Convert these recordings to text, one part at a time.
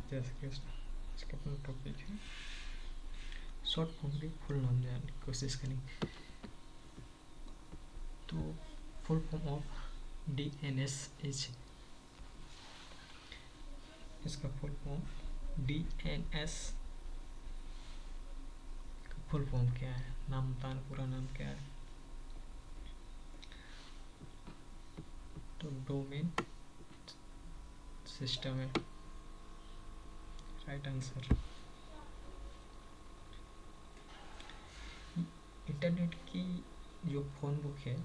जैसे कि इसका अपना टॉपिक है शॉर्ट फॉर्म की फुल नाम जानने की कोशिश करेंगे। तो full form of DNS is, इसका फुल फॉर्म DNS का फुल फॉर्म क्या है, नाम बताना, पूरा नाम क्या है। तो डोमेन सिस्टम है राइट आंसर। इंटरनेट की जो फोन बुक है,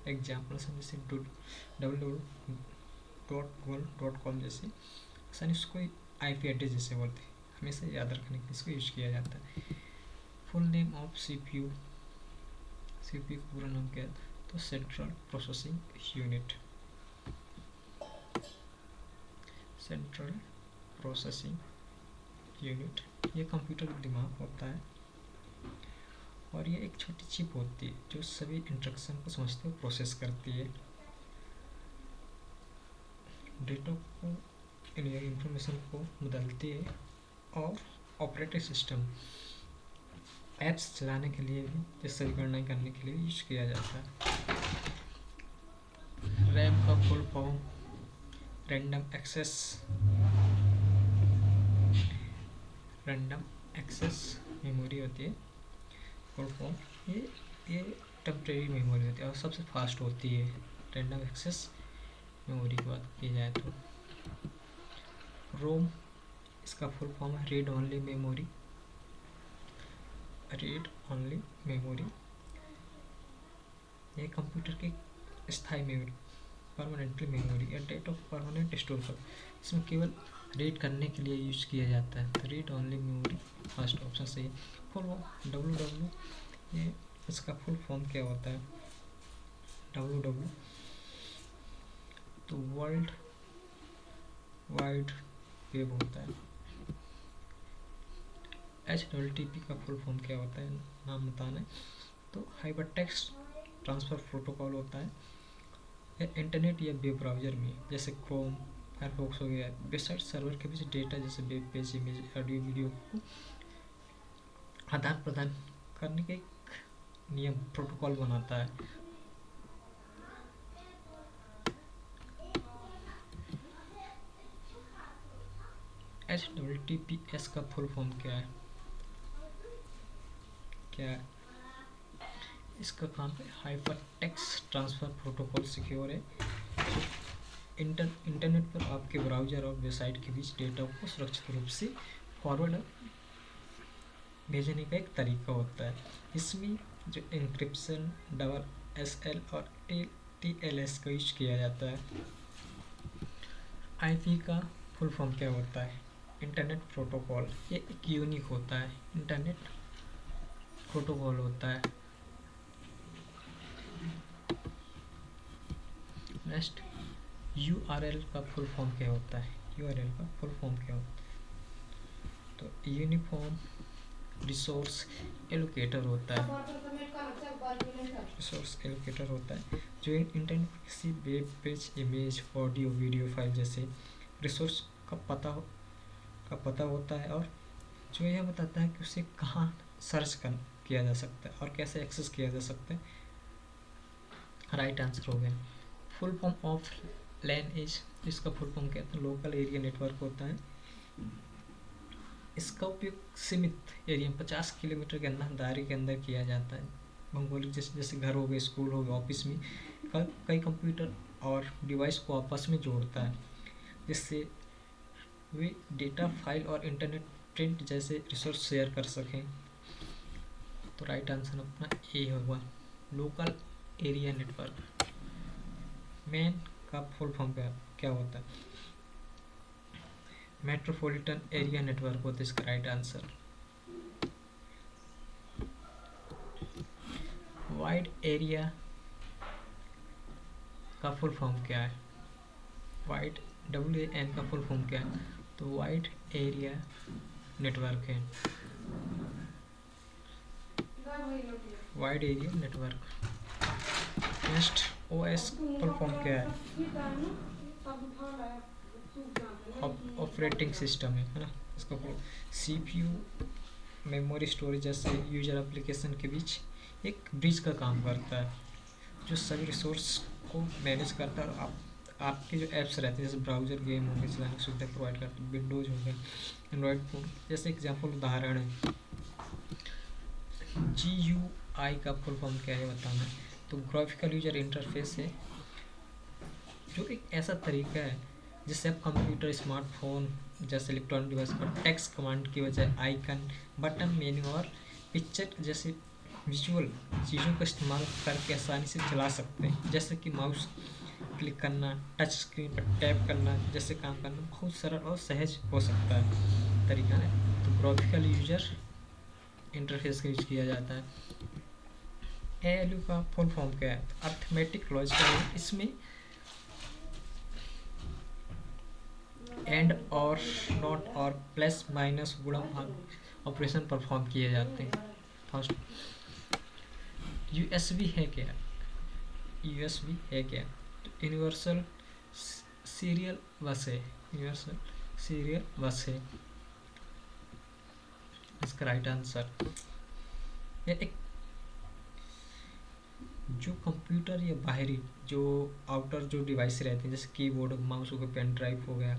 एग्जाम्पल से जैसे www.google.com जैसे आसानी उसको IP एड्रेस जैसे बोलते हैं, हमेशा याद रखने के लिए इसको यूज किया जाता है। Full name of CPU, CPU का पूरा नाम क्या है, तो central processing unit, central processing unit. ये कंप्यूटर का दिमाग होता है और ये एक छोटी चिप होती है जो सभी इंस्ट्रक्शन को समझते हुए प्रोसेस करती है, डेटा को, इंफॉर्मेशन को बदलती है। और ऑपरेटिंग सिस्टम ऐप्स चलाने के लिए भी, ये सभी गणनाएं करने के लिए यूज किया जाता है। रैम का full form random access memory होती है फुल फॉर्म। ये टेम्परेरी मेमोरी होती है और सबसे फास्ट होती है रैंडम एक्सेस मेमोरी की बात की जाए तो। रोम, इसका फुल फॉर्म है read only memory, read only memory. ये कंप्यूटर की स्थायी मेमोरी, परमानेंटली मेमोरी या डेटा को परमानेंट स्टोर कर, इसमें केवल रीड करने के लिए यूज किया जाता है। तो read only memory first option सही है। फुल फॉर्म WW, ये इसका फुल फॉर्म क्या होता है, WW तो वर्ल्ड वाइड वेब होता है। HTTP का फुल फॉर्म क्या होता है, नाम बताना है, तो हाइपर टेक्स्ट ट्रांसफर प्रोटोकॉल होता है। यह इंटरनेट या वेब ब्राउजर में जैसे क्रोम, फायरफॉक्स हो गया, वेबसाइट सर्वर के बीच डेटा जैसे web page, image, audio, video को आदान प्रदान करने के एक नियम प्रोटोकॉल बनाता है। HTTPS का फुल फॉर्म क्या है, इसका काम है hyper text transfer protocol secure है। इंटरनेट पर आपके ब्राउजर और वेबसाइट के बीच डेटा को सुरक्षित रूप से फॉरवर्ड भेजने का एक तरीका होता है। इसमें जो इंक्रिप्शन, SSL और TLS का यूज किया जाता है। IP का फुल फॉर्म क्या होता है, इंटरनेट प्रोटोकॉल। ये एक यूनिक होता है, इंटरनेट प्रोटोकॉल होता है। नेक्स्ट, URL का फुल फॉर्म क्या होता है, URL का फुल फॉर्म क्या होता है, तो यूनिफॉर्म रिसोर्स एलोकेटर होता है, रिसोर्स एलोकेटर होता है जो इंटरनेट पर किसी web page, image, audio, video file जैसे रिसोर्स का पता होता है और जो यह बताता है कि उसे कहाँ सर्च किया जा सकता है और कैसे एक्सेस किया जा सकता है। राइट आंसर हो गया। Full form of LAN is, इसका फुल फॉर्म क्या है, लोकल एरिया नेटवर्क होता है। इसका उपयोग सीमित एरिया 50 किलोमीटर के अंदर, दायरे के अंदर किया जाता है। भौगोलिक जैसे घर हो गए, स्कूल हो गए, ऑफिस में कई कंप्यूटर और डिवाइस को आपस में जोड़ता है जिससे वे डेटा, फाइल और इंटरनेट प्रिंट जैसे रिसोर्स शेयर कर सकें। तो राइट आंसर अपना ए होगा, लोकल एरिया नेटवर्क। मैन का फुल फॉर्म क्या होता है, मेट्रोपॉलिटन एरिया नेटवर्क होता है इसका राइट आंसर। वाइड एरिया का फुल फॉर्म क्या है, वाइड WAN का फुल फॉर्म क्या है, तो वाइड एरिया नेटवर्क है, wide area network. Next, OS full form क्या है, ऑपरेटिंग सिस्टम है ना। इसका CPU, मेमोरी स्टोरेज जैसे यूजर एप्लीकेशन के बीच एक ब्रिज का काम करता है, जो सभी रिसोर्स को मैनेज करता है। और आपके जो ऐप्स रहते हैं जैसे ब्राउज़र, गेम हो गए, चलाने की सुविधा प्रोवाइड करते हैं, विंडोज़ हो गए, एंड्रॉयड फ़ोन जैसे एग्जाम्पल उदाहरण है। GUI का फुल फॉर्म क्या है बताना है, तो ग्राफिकल यूजर इंटरफेस है, जो एक ऐसा तरीका है जिससे आप कंप्यूटर, स्मार्टफोन जैसे इलेक्ट्रॉनिक डिवाइस पर टेक्स्ट कमांड की बजाय आइकन, बटन, मेन्यू और पिक्चर जैसे विजुअल चीज़ों का इस्तेमाल करके आसानी से चला सकते हैं। जैसे कि माउस क्लिक करना, टच स्क्रीन पर टैप करना जैसे काम करना बहुत सरल और सहज हो सकता है तरीका है। तो ग्राफिकल यूजर इंटरफेस का यूज किया जाता है। ALU का फुल फॉर्म क्या है, अर्थमेटिक लॉजिकल, इसमें एंड और नॉट और प्लस माइनस गुणा भाग ऑपरेशन परफॉर्म किए जाते हैं। फर्स्ट USB है क्या, USB है क्या, तो यूनिवर्सल सीरियल बस है, यूनिवर्सल सीरियल बस है इसका राइट आंसर। यह एक जो कंप्यूटर या बाहरी जो आउटर जो डिवाइस रहते हैं जैसे कीबोर्ड, माउस हो गया, पेन ड्राइव हो गया,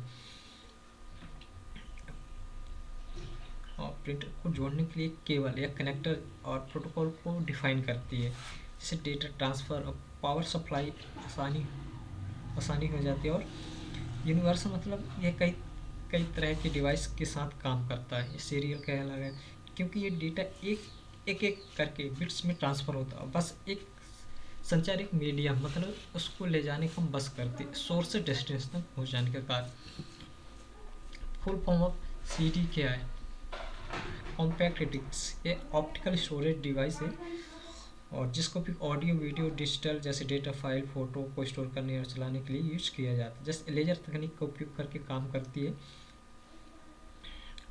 और प्रिंटर को जोड़ने के लिए केबल या कनेक्टर और प्रोटोकॉल को डिफाइन करती है, जिससे डेटा ट्रांसफ़र और पावर सप्लाई आसानी हो जाती है। और यूनिवर्सल मतलब यह कई कई तरह के डिवाइस के साथ काम करता है। ये सीरियल क्या अलग है, क्योंकि ये डेटा एक करके बिट्स में ट्रांसफ़र होता है। बस एक संचार एक मीडियम मतलब उसको ले जाने का हम बस करते सोर्स से डेस्टिनेशन तक पहुँचाने का कार्य। फुल फॉर्म ऑफ CD क्या है, कॉम्पैक्ट डिस्क, ये ऑप्टिकल स्टोरेज डिवाइस है और जिसको भी ऑडियो, वीडियो, डिजिटल जैसे डेटा फाइल, फोटो को स्टोर करने और चलाने के लिए यूज किया जाता है। जैसे लेजर तकनीक का उपयोग करके काम करती है,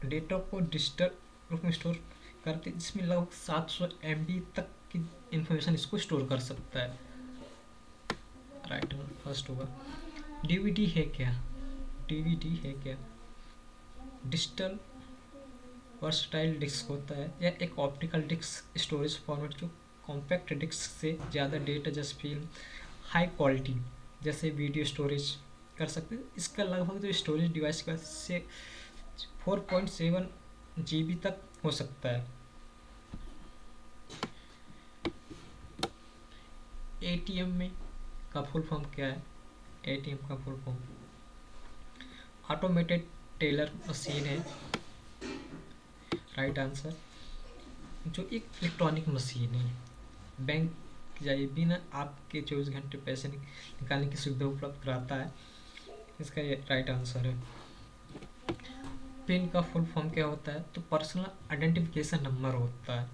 डेटा को डिजिटल रूप में स्टोर करती है, जिसमें लगभग 700 MB तक की इंफॉर्मेशन इसको स्टोर कर सकता है। राइट फर्स्ट होगा। DVD है क्या, DVD है क्या, डिजिटल वर्सटाइल डिस्क होता है। यह एक ऑप्टिकल डिस्क स्टोरेज फॉर्मेट जो कॉम्पैक्ट डिस्क से ज़्यादा डेटा जैसे फिल्म, हाई क्वालिटी जैसे वीडियो स्टोरेज कर सकते हैं। इसका लगभग जो स्टोरेज डिवाइस का से 4.7 GB तक हो सकता है। ATM में का फुल फॉर्म क्या है, ATM का full form automated teller machine है, राइट आंसर। जो एक इलेक्ट्रॉनिक मशीन है, बैंक जाइए बिना आपके 24 घंटे पैसे निकालने की सुविधा उपलब्ध कराता है, इसका ये राइट आंसर है। पिन का फुल फॉर्म क्या होता है, तो पर्सनल आइडेंटिफिकेशन नंबर होता है,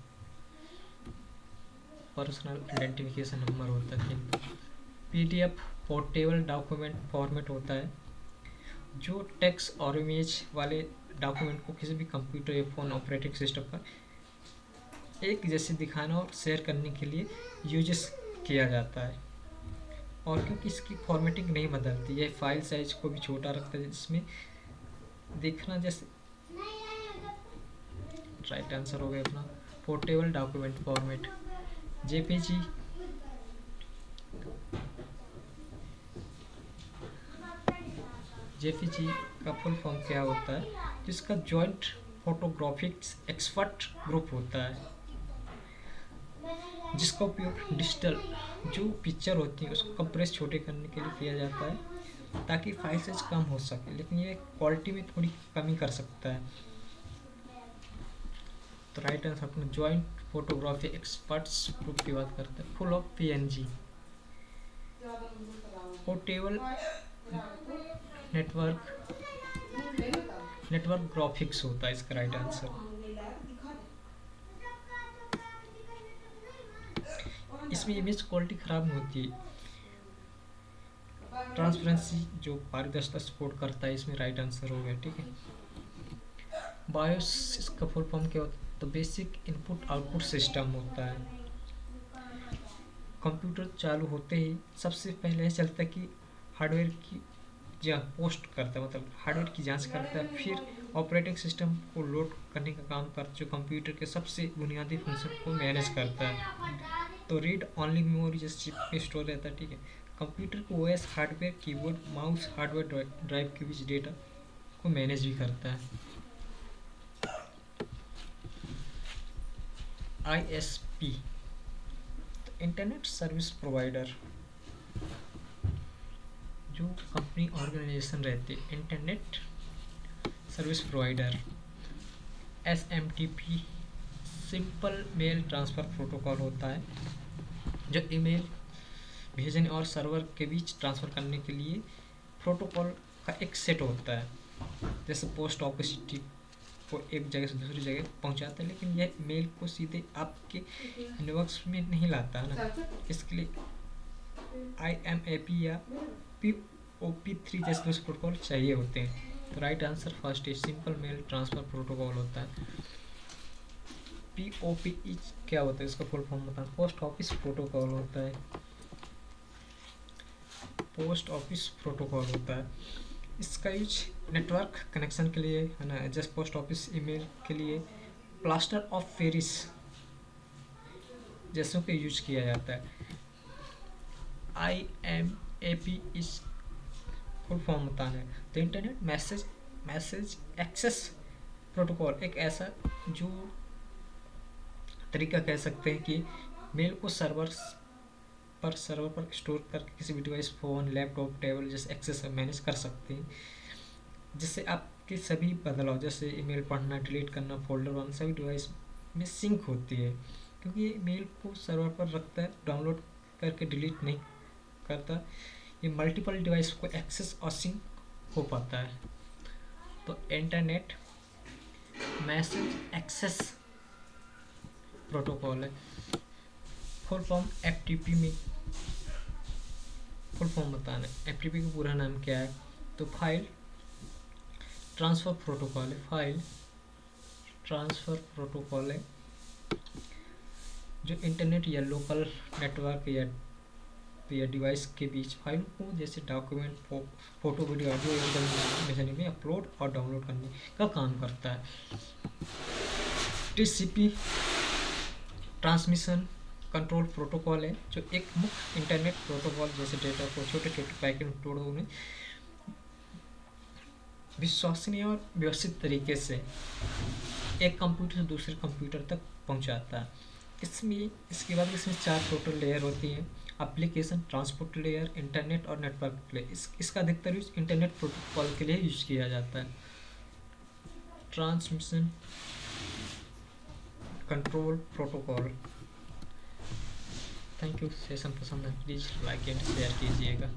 पर्सनल आइडेंटिफिकेशन नंबर होता है। PDF पोर्टेबल डॉक्यूमेंट फॉर्मेट होता है, जो टेक्स्ट और इमेज वाले डॉक्यूमेंट को किसी भी कंप्यूटर या फोन ऑपरेटिंग सिस्टम पर एक जैसे दिखाना और शेयर करने के लिए यूज किया जाता है। और क्योंकि इसकी फॉर्मेटिंग नहीं बदलती, यह फाइल साइज को भी छोटा रखता है, जिसमें देखना जैसे राइट आंसर हो गया अपना portable document format. JPG JPG का फुल फॉर्म क्या होता है, जिसका जॉइंट फोटोग्राफिक्स एक्सपर्ट ग्रुप होता है, जिसका उपयोग डिजिटल जो पिक्चर होती है उसको कंप्रेस छोटे करने के लिए किया जाता है ताकि फाइल साइज कम हो सके, लेकिन ये क्वालिटी में थोड़ी कमी कर सकता है। तो राइट आंसर अपना जॉइंट फोटोग्राफी एक्सपर्ट्स ग्रुप की बात करते हैं। Full of PNG portable network graphics होता है, इसका राइट आंसर। इसमें इमेज क्वालिटी खराब नहीं होती, ट्रांसपेरेंसी जो पारदर्शिता सपोर्ट करता है, इसमें राइट आंसर हो गया। ठीक है। बायोस इसका फुल फॉर्म क्या होता है, तो बेसिक इनपुट आउटपुट सिस्टम होता है। कंप्यूटर चालू होते ही सबसे पहले चलता है कि हार्डवेयर की पोस्ट करता है, मतलब हार्डवेयर की जांच करता है, फिर ऑपरेटिंग सिस्टम को लोड करने का काम करता है, जो कंप्यूटर के सबसे बुनियादी फंक्शन को मैनेज करता है। तो रीड ऑनली मेमोरी जैसे चिप में स्टोर रहता है, ठीक है। कंप्यूटर को OS, hardware, keyboard, mouse, hardware drive के बीच डेटा को मैनेज भी करता है। आईएसपी, इंटरनेट सर्विस प्रोवाइडर, जो कंपनी ऑर्गेनाइजेशन रहती है, internet service provider. SMTP, simple mail transfer protocol होता है, जो ईमेल भेजने और सर्वर के बीच ट्रांसफ़र करने के लिए प्रोटोकॉल का एक सेट होता है। जैसे पोस्ट ऑफिस को एक जगह से दूसरी जगह पहुंचाता है, लेकिन यह मेल को सीधे आपके इनबॉक्स में नहीं लाता है ना। इसके लिए IMAP या POP3 जैसे दूसरे प्रोटोकॉल चाहिए होते हैं। तो राइट आंसर फर्स्ट है, सिंपल मेल ट्रांसफ़र प्रोटोकॉल होता है। POP क्या होता है, इसका फुल फॉर्म बताना। पोस्ट ऑफिस प्रोटोकॉल होता है, पोस्ट ऑफिस प्रोटोकॉल होता है। इसका यूज नेटवर्क कनेक्शन के लिए है ना, जस्ट पोस्ट ऑफिस ईमेल के लिए प्लास्टर ऑफ पेरिस जैसों पे यूज किया जाता है। IMAP इस फुल फॉर्म बताना है। तो इंटरनेट मैसेज एक्सेस प्रोटोकॉल एक ऐसा जो तरीका कह सकते हैं कि मेल को सर्वर पर स्टोर करके किसी भी डिवाइस, फ़ोन, लैपटॉप, टेबल जैसे एक्सेस मैनेज कर सकते हैं, जिससे आपके सभी बदलाव जैसे ईमेल पढ़ना, डिलीट करना, फोल्डर बनाना सभी डिवाइस में सिंक होती है। क्योंकि ये मेल को सर्वर पर रखता है, डाउनलोड करके डिलीट नहीं करता, ये मल्टीपल डिवाइस को एक्सेस और सिंक हो पाता है। तो इंटरनेट मैसेज एक्सेस प्रोटोकॉल है। फुल फॉर्म FTP में फुल फॉर्म बताना है। FTP का पूरा नाम क्या है, तो फाइल ट्रांसफ़र प्रोटोकॉल है। फाइल ट्रांसफ़र प्रोटोकॉल है जो इंटरनेट या लोकल नेटवर्क या डिवाइस के बीच फाइल को जैसे डॉक्यूमेंट, फोटो, वीडियो, ऑडियो भेजने में, अपलोड और डाउनलोड करने का काम करता है। TCP ट्रांसमिशन कंट्रोल प्रोटोकॉल है, जो एक मुख्य इंटरनेट प्रोटोकॉल जैसे डेटा को छोटे छोटे पैकेट में तोड़ उन्हें विश्वसनीय और व्यवस्थित तरीके से एक कंप्यूटर से दूसरे कंप्यूटर तक पहुंचाता है। इसके बाद इसमें 4 टोटल लेयर होती हैं: एप्लीकेशन, ट्रांसपोर्ट लेयर, इंटरनेट और नेटवर्क लेयर। इसका अधिकतर यूज इंटरनेट प्रोटोकॉल के लिए यूज किया जाता है। Transmission control protocol. Thank you. Session पसंद है प्लीज़ लाइक एंड शेयर कीजिएगा।